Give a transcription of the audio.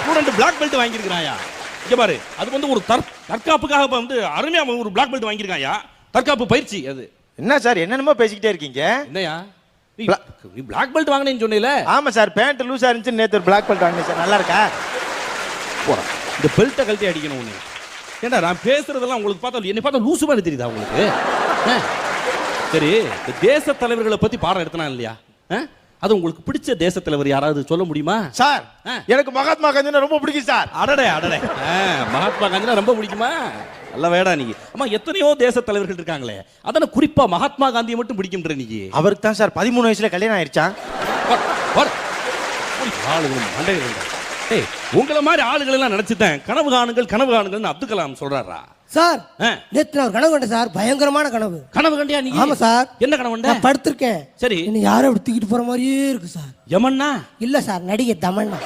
Student black belt வாங்கியிருக்கிறாயா? இங்க பாரு, அது வந்து ஒரு தற்காப்புக்காக வந்து அருமையா ஒரு பிளாக் பெல்ட் வாங்கியிருக்காயா. தற்காப்பு பயிற்சி அது. என்ன சார் என்னென்னமோ பேசிக்கிட்டே இருக்கீங்க? என்னையா நீ பிளாக் பெல்ட் வாங்கினேன்னு சொன்னீல? ஆமா சார், பேண்ட் லூஸா இருந்துச்சு, நேத்து ஒரு பிளாக் பெல்ட் வாங்கினேன் சார். நல்லா இருக்கா? போறா, இந்த பெல்ட்டை கழட்டி அடிக்கணும் ஒண்ணு. ஏண்டா நான் பேசுறதெல்லாம் உங்களுக்கு பார்த்தா என்னை பார்த்தா லூசு மாதிரி தெரியுதா உங்களுக்கு? சரி, இந்த தேச தலைவர்களை பத்தி பாடம் எடுத்தனா இல்லையா? அது உங்களுக்கு பிடிச்ச தேச தலைவர் யாராவது சொல்ல முடியுமா சார்? எனக்கு மகாத்மா காந்தினா ரொம்ப பிடிக்கும் சார். அடடே அடடே, மகாத்மா காந்தினா ரொம்ப பிடிக்குமா? நல்ல வேடா நீங்க. அம்மா எத்தனையோ தேச தலைவர்கள் இருக்காங்களே, அதான குறிப்பா மகாத்மா காந்தியை மட்டும் பிடிக்கும்ன்ற நீங்க. அவருக்கு தான் சார் 13 வயசுல கல்யாணம் ஆயிடுச்சான். உங்களை மாதிரி ஆளுகள் எல்லாம் நினைச்சுட்டேன் கனவு காணுங்கள்னு அப்துல் கலாம் சொல்றாரா சார்? நேத்து நான் கனவு கண்டேன் சார், பயங்கரமான கனவு. கனவு கண்டியா நீ? ஆமா சார். என்ன கனவு கண்ட? நான் படுத்திருக்கேன். சரி. இன்னும் யாரோ அப்படி தூக்கிட்டு போற மாதிரியே இருக்கு சார். யமன்னா? இல்ல சார், நடிகை தமன்னா.